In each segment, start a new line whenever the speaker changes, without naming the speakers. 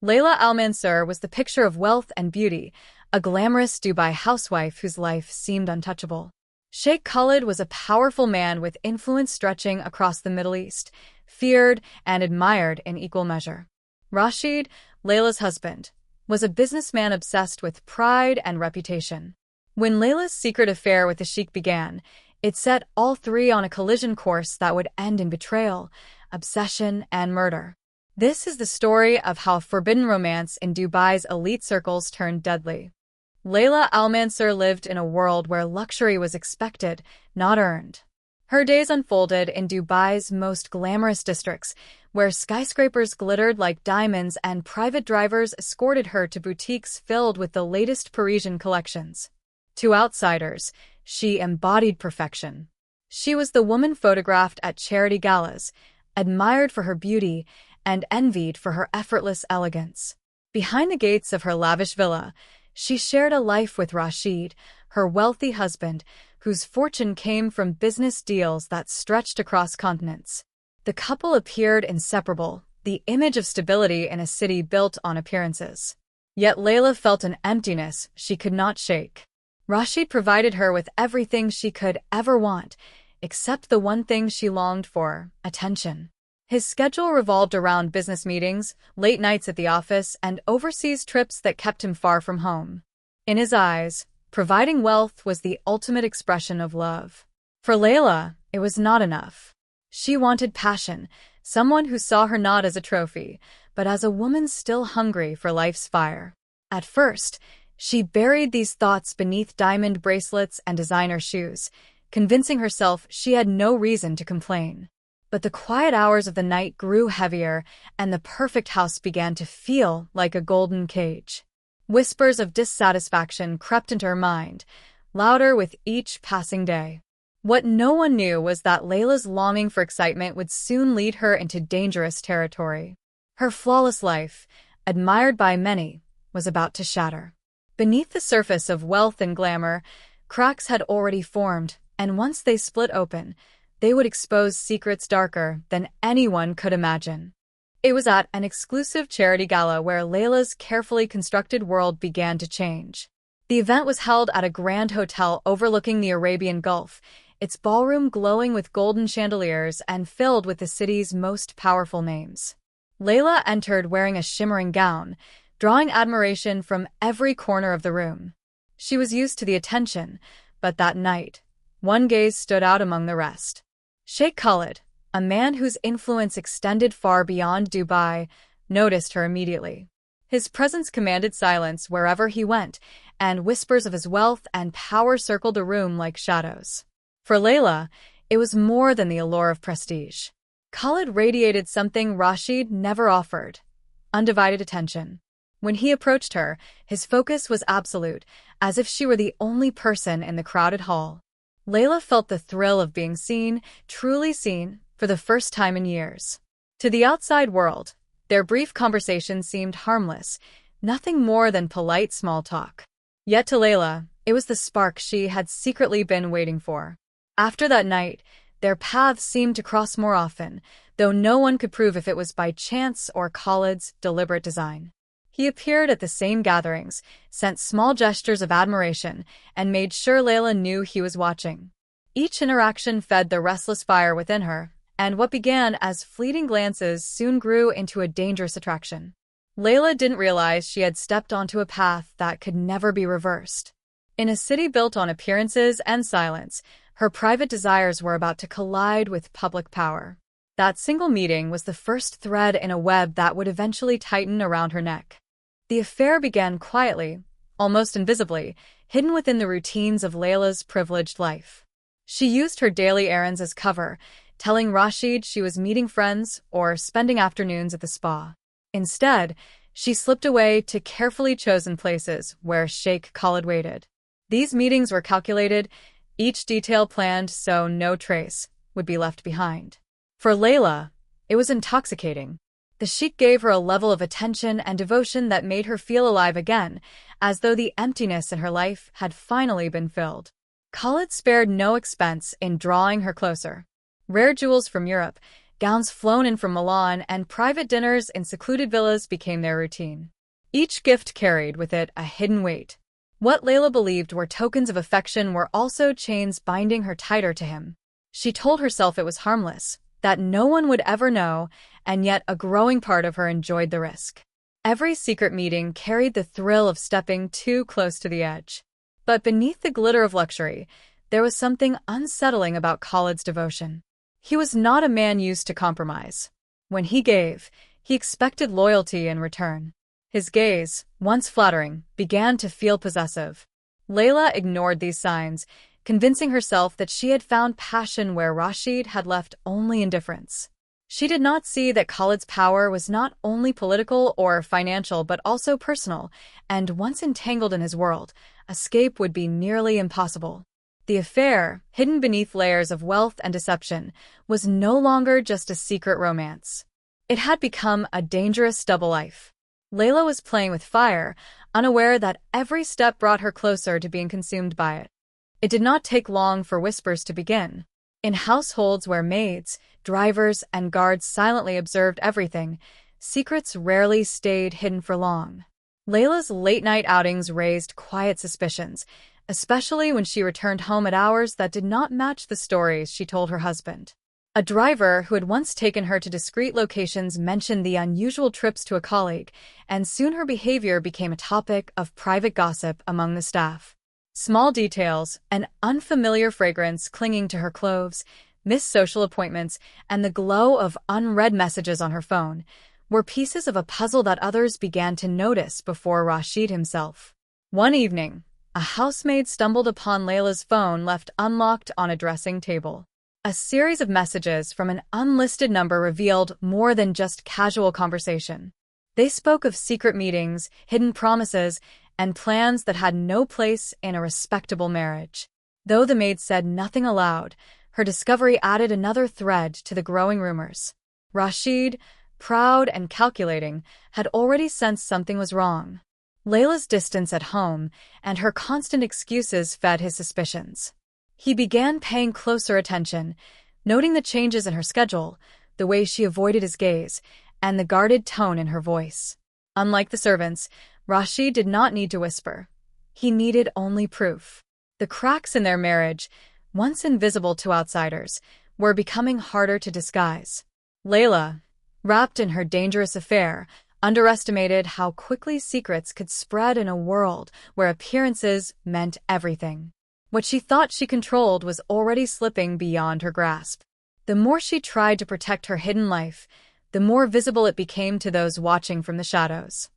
Layla Al-Mansur was the picture of wealth and beauty, a glamorous Dubai housewife whose life seemed untouchable. Sheikh Khalid was a powerful man with influence stretching across the Middle East, feared and admired in equal measure. Rashid, Layla's husband, was a businessman obsessed with pride and reputation. When Layla's secret affair with the Sheikh began, it set all three on a collision course that would end in betrayal, obsession, and murder. This is the story of how forbidden romance in Dubai's elite circles turned deadly. Layla Al-Mansur lived in a world where luxury was expected, not earned. Her days unfolded in Dubai's most glamorous districts, where skyscrapers glittered like diamonds and private drivers escorted her to boutiques filled with the latest Parisian collections. To outsiders, she embodied perfection. She was the woman photographed at charity galas, admired for her beauty, and envied for her effortless elegance. Behind the gates of her lavish villa, she shared a life with Rashid, her wealthy husband, whose fortune came from business deals that stretched across continents. The couple appeared inseparable, the image of stability in a city built on appearances. Yet Layla felt an emptiness she could not shake. Rashid provided her with everything she could ever want, except the one thing she longed for: attention. His schedule revolved around business meetings, late nights at the office, and overseas trips that kept him far from home. In his eyes, providing wealth was the ultimate expression of love. For Layla, it was not enough. She wanted passion, someone who saw her not as a trophy, but as a woman still hungry for life's fire. At first, she buried these thoughts beneath diamond bracelets and designer shoes, convincing herself she had no reason to complain. But the quiet hours of the night grew heavier, and the perfect house began to feel like a golden cage. Whispers of dissatisfaction crept into her mind, louder with each passing day. What no one knew was that Layla's longing for excitement would soon lead her into dangerous territory. Her flawless life, admired by many, was about to shatter. Beneath the surface of wealth and glamour, cracks had already formed, and once they split open, they would expose secrets darker than anyone could imagine. It was at an exclusive charity gala where Layla's carefully constructed world began to change. The event was held at a grand hotel overlooking the Arabian Gulf, its ballroom glowing with golden chandeliers and filled with the city's most powerful names. Layla entered wearing a shimmering gown, drawing admiration from every corner of the room. She was used to the attention, but that night, one gaze stood out among the rest. Sheikh Khalid, a man whose influence extended far beyond Dubai, noticed her immediately. His presence commanded silence wherever he went, and whispers of his wealth and power circled the room like shadows. For Layla, it was more than the allure of prestige. Khalid radiated something Rashid never offered: undivided attention. When he approached her, his focus was absolute, as if she were the only person in the crowded hall. Layla felt the thrill of being seen, truly seen, for the first time in years. To the outside world, their brief conversation seemed harmless, nothing more than polite small talk. Yet to Layla, it was the spark she had secretly been waiting for. After that night, their paths seemed to cross more often, though no one could prove if it was by chance or Khalid's deliberate design. He appeared at the same gatherings, sent small gestures of admiration, and made sure Layla knew he was watching. Each interaction fed the restless fire within her, and what began as fleeting glances soon grew into a dangerous attraction. Layla didn't realize she had stepped onto a path that could never be reversed. In a city built on appearances and silence, her private desires were about to collide with public power. That single meeting was the first thread in a web that would eventually tighten around her neck. The affair began quietly, almost invisibly, hidden within the routines of Layla's privileged life. She used her daily errands as cover, telling Rashid she was meeting friends or spending afternoons at the spa. Instead, she slipped away to carefully chosen places where Sheikh Khalid waited. These meetings were calculated, each detail planned so no trace would be left behind. For Layla, it was intoxicating. The Sheikh gave her a level of attention and devotion that made her feel alive again, as though the emptiness in her life had finally been filled. Khalid spared no expense in drawing her closer. Rare jewels from Europe, Gowns flown in from Milan and private dinners in secluded villas became their routine. Each gift carried with it a hidden weight. What Layla believed were tokens of affection were also chains binding her tighter to him. She told herself it was harmless, that no one would ever know, and yet a growing part of her enjoyed the risk. Every secret meeting carried the thrill of stepping too close to the edge. But beneath the glitter of luxury, there was something unsettling about Khalid's devotion. He was not a man used to compromise. When he gave, he expected loyalty in return. His gaze, once flattering, began to feel possessive. Layla ignored these signs, convincing herself that she had found passion where Rashid had left only indifference. She did not see that Khalid's power was not only political or financial but also personal, and once entangled in his world, escape would be nearly impossible. The affair, hidden beneath layers of wealth and deception, was no longer just a secret romance. It had become a dangerous double life. Layla was playing with fire, unaware that every step brought her closer to being consumed by it. It did not take long for whispers to begin. In households where maids, drivers, and guards silently observed everything, secrets rarely stayed hidden for long. Layla's late-night outings raised quiet suspicions, especially when she returned home at hours that did not match the stories she told her husband. A driver who had once taken her to discreet locations mentioned the unusual trips to a colleague, and soon her behavior became a topic of private gossip among the staff. Small details, an unfamiliar fragrance clinging to her clothes, missed social appointments, and the glow of unread messages on her phone were pieces of a puzzle that others began to notice before Rashid himself. One evening, a housemaid stumbled upon Layla's phone left unlocked on a dressing table. A series of messages from an unlisted number revealed more than just casual conversation. They spoke of secret meetings, hidden promises, and plans that had no place in a respectable marriage. Though the maid said nothing aloud, her discovery added another thread to the growing rumors. Rashid, proud and calculating, had already sensed something was wrong. Layla's distance at home and her constant excuses fed his suspicions. He began paying closer attention, noting the changes in her schedule, the way she avoided his gaze, and the guarded tone in her voice. Unlike the servants, Rashid did not need to whisper. He needed only proof. The cracks in their marriage, once invisible to outsiders, were becoming harder to disguise. Layla, wrapped in her dangerous affair, underestimated how quickly secrets could spread in a world where appearances meant everything. What she thought she controlled was already slipping beyond her grasp. The more she tried to protect her hidden life, the more visible it became to those watching from the shadows.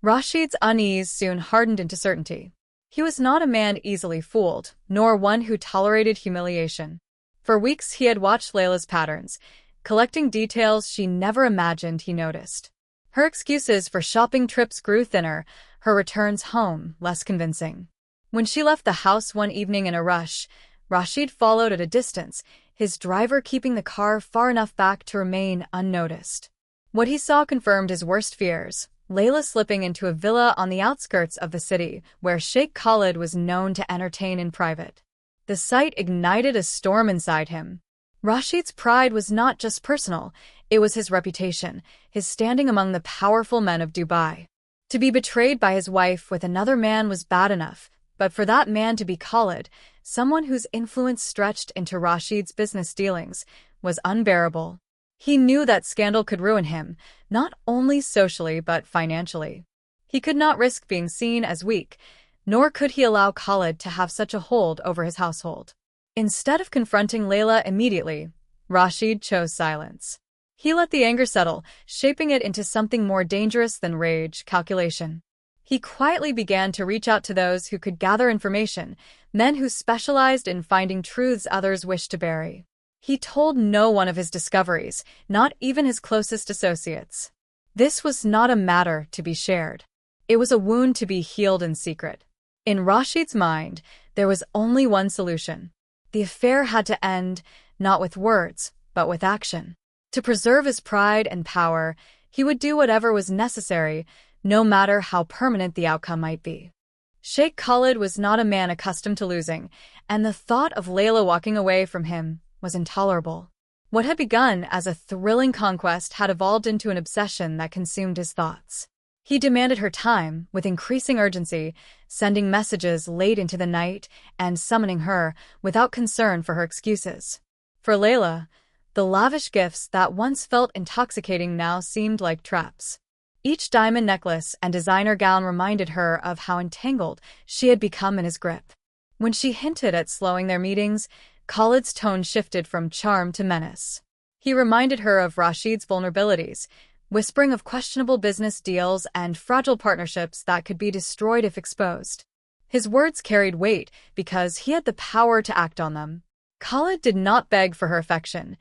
Rashid's unease soon hardened into certainty. He was not a man easily fooled, nor one who tolerated humiliation. For weeks he had watched Layla's patterns, collecting details she never imagined he noticed. Her excuses for shopping trips grew thinner, her returns home less convincing. When she left the house one evening in a rush, Rashid followed at a distance, his driver keeping the car far enough back to remain unnoticed. What he saw confirmed his worst fears, Layla slipping into a villa on the outskirts of the city, where Sheikh Khalid was known to entertain in private. The sight ignited a storm inside him. Rashid's pride was not just personal, it was his reputation, his standing among the powerful men of Dubai. To be betrayed by his wife with another man was bad enough, but for that man to be Khalid, someone whose influence stretched into Rashid's business dealings, was unbearable. He knew that scandal could ruin him, not only socially but financially. He could not risk being seen as weak, nor could he allow Khalid to have such a hold over his household. Instead of confronting Layla immediately, Rashid chose silence. He let the anger settle, shaping it into something more dangerous than rage, calculation. He quietly began to reach out to those who could gather information, men who specialized in finding truths others wished to bury. He told no one of his discoveries, not even his closest associates. This was not a matter to be shared. It was a wound to be healed in secret. In Rashid's mind, there was only one solution. The affair had to end, not with words, but with action. To preserve his pride and power, he would do whatever was necessary, no matter how permanent the outcome might be. Sheikh Khalid was not a man accustomed to losing, and the thought of Layla walking away from him was intolerable. What had begun as a thrilling conquest had evolved into an obsession that consumed his thoughts. He demanded her time with increasing urgency, sending messages late into the night and summoning her without concern for her excuses. For Layla, the lavish gifts that once felt intoxicating now seemed like traps. Each diamond necklace and designer gown reminded her of how entangled she had become in his grip. When she hinted at slowing their meetings, Khalid's tone shifted from charm to menace. He reminded her of Rashid's vulnerabilities, whispering of questionable business deals and fragile partnerships that could be destroyed if exposed. His words carried weight because he had the power to act on them. Khalid did not beg for her affection.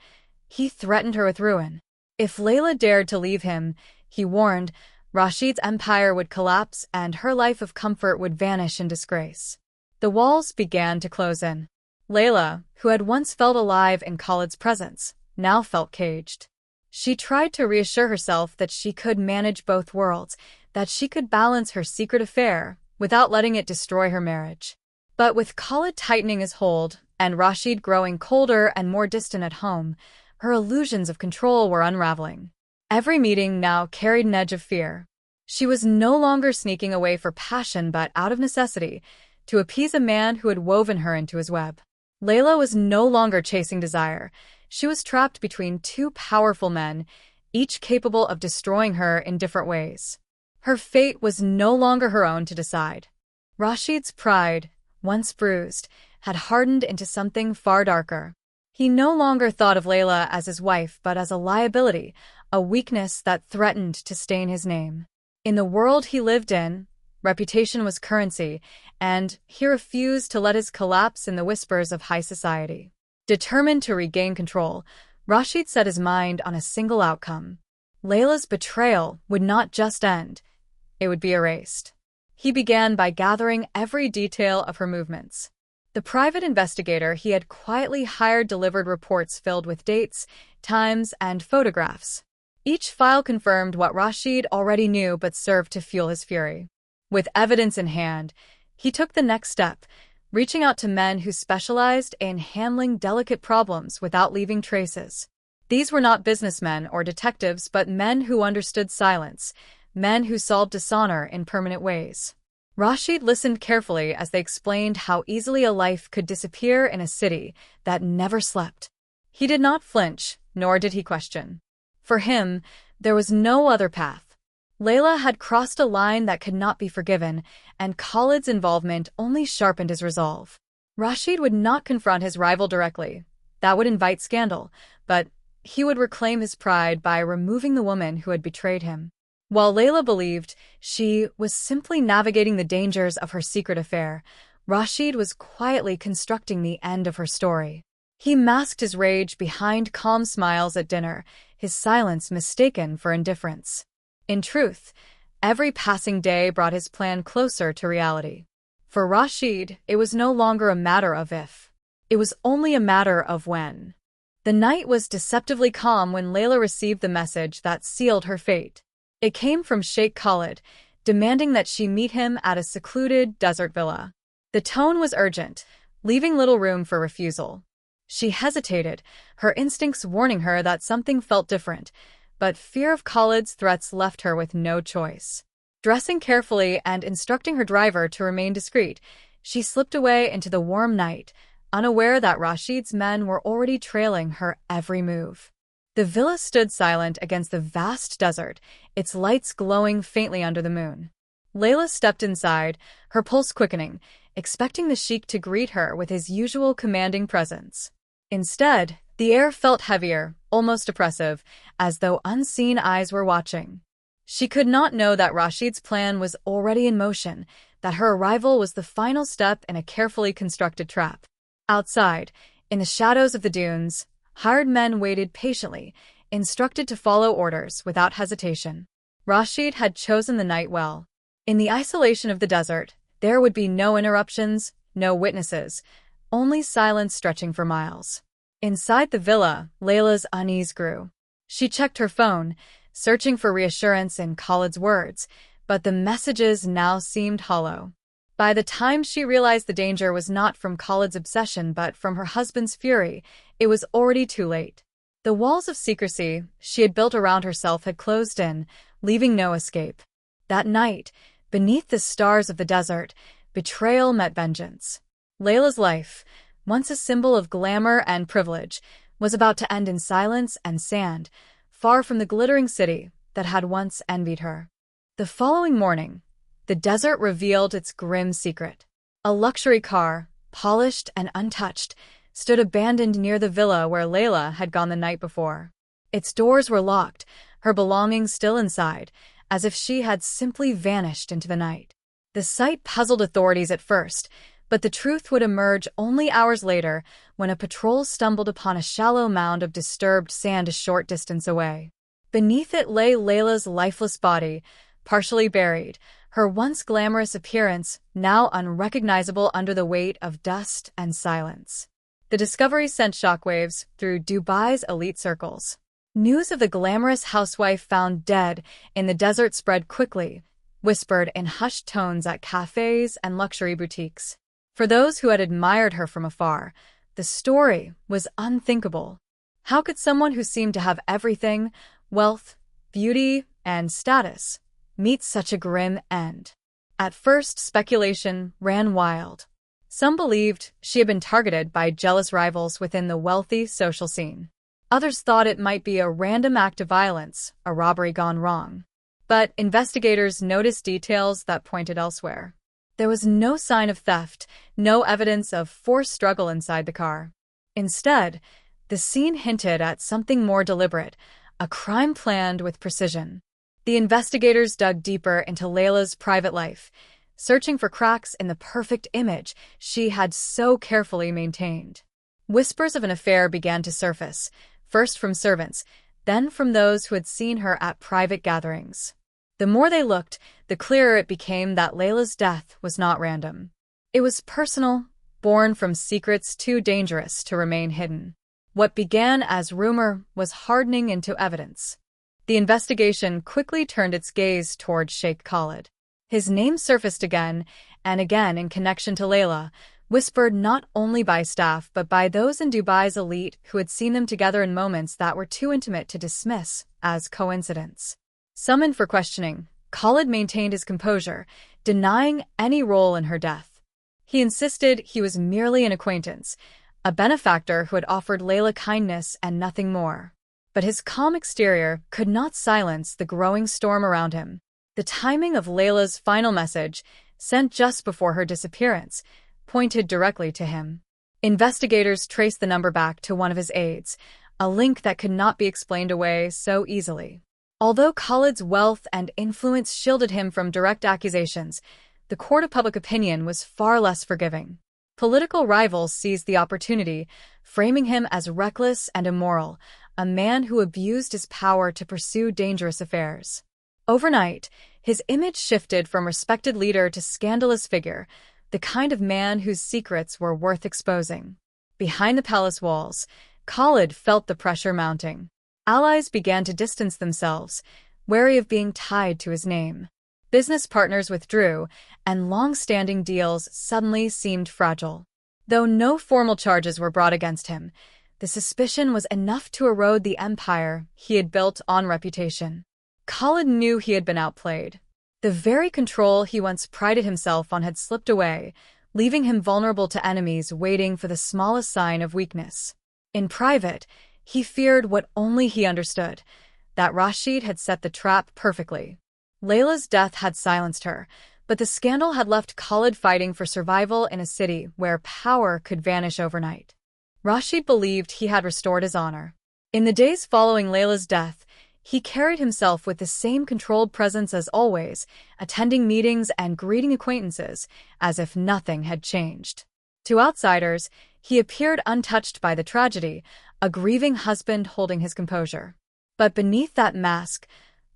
He threatened her with ruin. If Layla dared to leave him, he warned, Rashid's empire would collapse and her life of comfort would vanish in disgrace. The walls began to close in. Layla, who had once felt alive in Khalid's presence, now felt caged. She tried to reassure herself that she could manage both worlds, that she could balance her secret affair without letting it destroy her marriage. But with Khalid tightening his hold and Rashid growing colder and more distant at home, her illusions of control were unraveling. Every meeting now carried an edge of fear. She was no longer sneaking away for passion but out of necessity, to appease a man who had woven her into his web. Layla was no longer chasing desire. She was trapped between two powerful men, each capable of destroying her in different ways. Her fate was no longer her own to decide. Rashid's pride, once bruised, had hardened into something far darker. He no longer thought of Layla as his wife but as a liability, a weakness that threatened to stain his name. In the world he lived in, reputation was currency, and he refused to let his collapse in the whispers of high society. Determined to regain control, Rashid set his mind on a single outcome. Layla's betrayal would not just end, it would be erased. He began by gathering every detail of her movements. The private investigator he had quietly hired delivered reports filled with dates, times, and photographs. Each file confirmed what Rashid already knew but served to fuel his fury. With evidence in hand, he took the next step, reaching out to men who specialized in handling delicate problems without leaving traces. These were not businessmen or detectives but men who understood silence, men who solved dishonor in permanent ways. Rashid listened carefully as they explained how easily a life could disappear in a city that never slept. He did not flinch, nor did he question. For him, there was no other path. Layla had crossed a line that could not be forgiven, and Khalid's involvement only sharpened his resolve. Rashid would not confront his rival directly. That would invite scandal, but he would reclaim his pride by removing the woman who had betrayed him. While Layla believed she was simply navigating the dangers of her secret affair, Rashid was quietly constructing the end of her story. He masked his rage behind calm smiles at dinner, his silence mistaken for indifference. In truth, every passing day brought his plan closer to reality. For Rashid, it was no longer a matter of if. It was only a matter of when. The night was deceptively calm when Layla received the message that sealed her fate. It came from Sheikh Khalid, demanding that she meet him at a secluded desert villa. The tone was urgent, leaving little room for refusal. She hesitated, her instincts warning her that something felt different, but fear of Khalid's threats left her with no choice. Dressing carefully and instructing her driver to remain discreet, she slipped away into the warm night, unaware that Rashid's men were already trailing her every move. The villa stood silent against the vast desert, its lights glowing faintly under the moon. Layla stepped inside, her pulse quickening, expecting the Sheikh to greet her with his usual commanding presence. Instead, the air felt heavier, almost oppressive, as though unseen eyes were watching. She could not know that Rashid's plan was already in motion, that her arrival was the final step in a carefully constructed trap. Outside, in the shadows of the dunes, hired men waited patiently, instructed to follow orders without hesitation. Rashid had chosen the night well. In the isolation of the desert, there would be no interruptions, no witnesses, only silence stretching for miles. Inside the villa, Layla's unease grew. She checked her phone, searching for reassurance in Khalid's words, but the messages now seemed hollow. By the time she realized the danger was not from Khalid's obsession but from her husband's fury, it was already too late. The walls of secrecy she had built around herself had closed in, leaving no escape. That night, beneath the stars of the desert, betrayal met vengeance. Layla's life, once a symbol of glamour and privilege, was about to end in silence and sand, far from the glittering city that had once envied her. The following morning, the desert revealed its grim secret. A luxury car, polished and untouched, stood abandoned near the villa where Layla had gone the night before. Its doors were locked, her belongings still inside, as if she had simply vanished into the night. The sight puzzled authorities at first, but the truth would emerge only hours later when a patrol stumbled upon a shallow mound of disturbed sand a short distance away. Beneath it lay Layla's lifeless body, partially buried, her once glamorous appearance now unrecognizable under the weight of dust and silence. The discovery sent shockwaves through Dubai's elite circles. News of the glamorous housewife found dead in the desert spread quickly, whispered in hushed tones at cafes and luxury boutiques. For those who had admired her from afar, the story was unthinkable. How could someone who seemed to have everything, wealth, beauty, and status, meet such a grim end? At first, speculation ran wild. Some believed she had been targeted by jealous rivals within the wealthy social scene. Others thought it might be a random act of violence, a robbery gone wrong. But investigators noticed details that pointed elsewhere. There was no sign of theft, no evidence of forced struggle inside the car. Instead, the scene hinted at something more deliberate, a crime planned with precision. The investigators dug deeper into Layla's private life, searching for cracks in the perfect image she had so carefully maintained. Whispers of an affair began to surface, first from servants, then from those who had seen her at private gatherings. The more they looked, the clearer it became that Layla's death was not random. It was personal, born from secrets too dangerous to remain hidden. What began as rumor was hardening into evidence. The investigation quickly turned its gaze toward Sheikh Khalid. His name surfaced again and again in connection to Layla, whispered not only by staff but by those in Dubai's elite who had seen them together in moments that were too intimate to dismiss as coincidence. Summoned for questioning, Khalid maintained his composure, denying any role in her death. He insisted he was merely an acquaintance, a benefactor who had offered Layla kindness and nothing more. But his calm exterior could not silence the growing storm around him. The timing of Layla's final message, sent just before her disappearance, pointed directly to him. Investigators traced the number back to one of his aides, a link that could not be explained away so easily. Although Khalid's wealth and influence shielded him from direct accusations, the court of public opinion was far less forgiving. Political rivals seized the opportunity, framing him as reckless and immoral, a man who abused his power to pursue dangerous affairs. Overnight, his image shifted from respected leader to scandalous figure, the kind of man whose secrets were worth exposing. Behind the palace walls, Khalid felt the pressure mounting. Allies began to distance themselves, wary of being tied to his name. Business partners withdrew, and long-standing deals suddenly seemed fragile. Though no formal charges were brought against him, the suspicion was enough to erode the empire he had built on reputation. Khalid knew he had been outplayed. The very control he once prided himself on had slipped away, leaving him vulnerable to enemies waiting for the smallest sign of weakness. In private, he feared what only he understood, that Rashid had set the trap perfectly. Layla's death had silenced her, but the scandal had left Khalid fighting for survival in a city where power could vanish overnight. Rashid believed he had restored his honor. In the days following Layla's death, he carried himself with the same controlled presence as always, attending meetings and greeting acquaintances as if nothing had changed. To outsiders, he appeared untouched by the tragedy, a grieving husband holding his composure. But beneath that mask,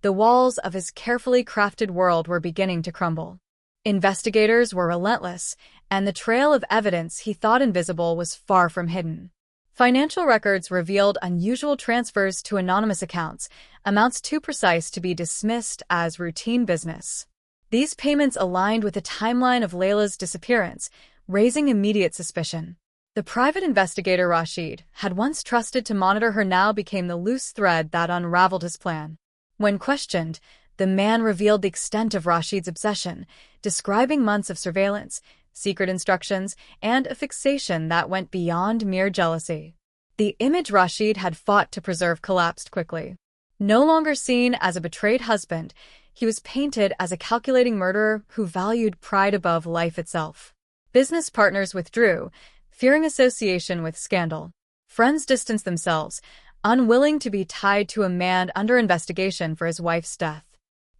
the walls of his carefully crafted world were beginning to crumble. Investigators were relentless, and the trail of evidence he thought invisible was far from hidden. Financial records revealed unusual transfers to anonymous accounts, amounts too precise to be dismissed as routine business. These payments aligned with the timeline of Layla's disappearance, raising immediate suspicion. The private investigator Rashid had once trusted to monitor her now became the loose thread that unraveled his plan. When questioned, the man revealed the extent of Rashid's obsession, describing months of surveillance, secret instructions, and a fixation that went beyond mere jealousy. The image Rashid had fought to preserve collapsed quickly. No longer seen as a betrayed husband, he was painted as a calculating murderer who valued pride above life itself. Business partners withdrew, fearing association with scandal. Friends distanced themselves, unwilling to be tied to a man under investigation for his wife's death.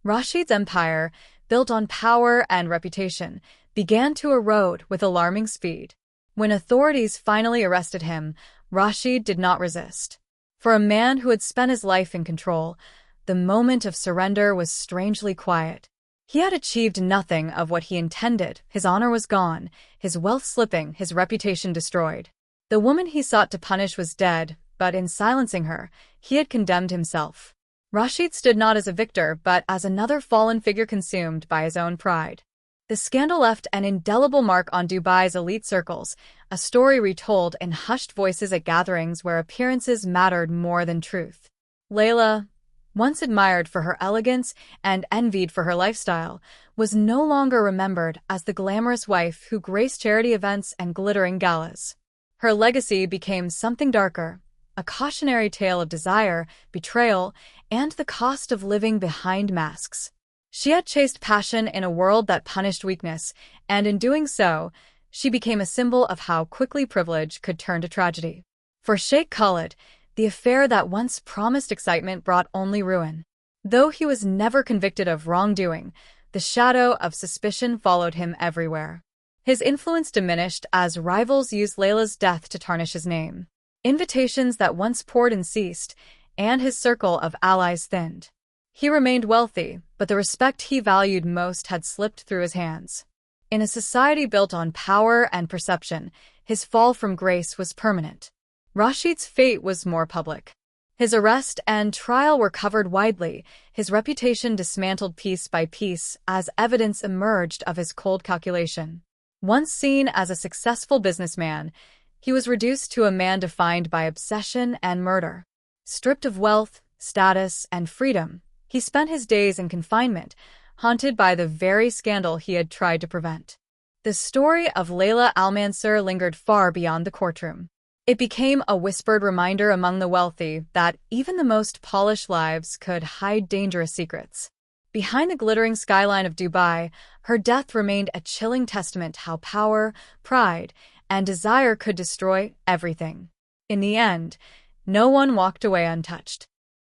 Rashid's empire, built on power and reputation, began to erode with alarming speed. When authorities finally arrested him, Rashid did not resist. For a man who had spent his life in control, the moment of surrender was strangely quiet. He had achieved nothing of what he intended. His honor was gone, his wealth slipping, his reputation destroyed. The woman he sought to punish was dead, but in silencing her, he had condemned himself. Rashid stood not as a victor, but as another fallen figure consumed by his own pride. The scandal left an indelible mark on Dubai's elite circles, a story retold in hushed voices at gatherings where appearances mattered more than truth. Layla, once admired for her elegance and envied for her lifestyle, was no longer remembered as the glamorous wife who graced charity events and glittering galas. Her legacy became something darker, a cautionary tale of desire, betrayal, and the cost of living behind masks. She had chased passion in a world that punished weakness, and in doing so, she became a symbol of how quickly privilege could turn to tragedy. For Sheikh Khalid, the affair that once promised excitement brought only ruin. Though he was never convicted of wrongdoing, the shadow of suspicion followed him everywhere. His influence diminished as rivals used Layla's death to tarnish his name. Invitations that once poured in ceased, and his circle of allies thinned. He remained wealthy, but the respect he valued most had slipped through his hands. In a society built on power and perception, his fall from grace was permanent. Rashid's fate was more public. His arrest and trial were covered widely, his reputation dismantled piece by piece as evidence emerged of his cold calculation. Once seen as a successful businessman, he was reduced to a man defined by obsession and murder. Stripped of wealth, status, and freedom, he spent his days in confinement, haunted by the very scandal he had tried to prevent. The story of Layla Al-Mansur lingered far beyond the courtroom. It became a whispered reminder among the wealthy that even the most polished lives could hide dangerous secrets. Behind the glittering skyline of Dubai, her death remained a chilling testament to how power, pride, and desire could destroy everything. In the end, no one walked away untouched.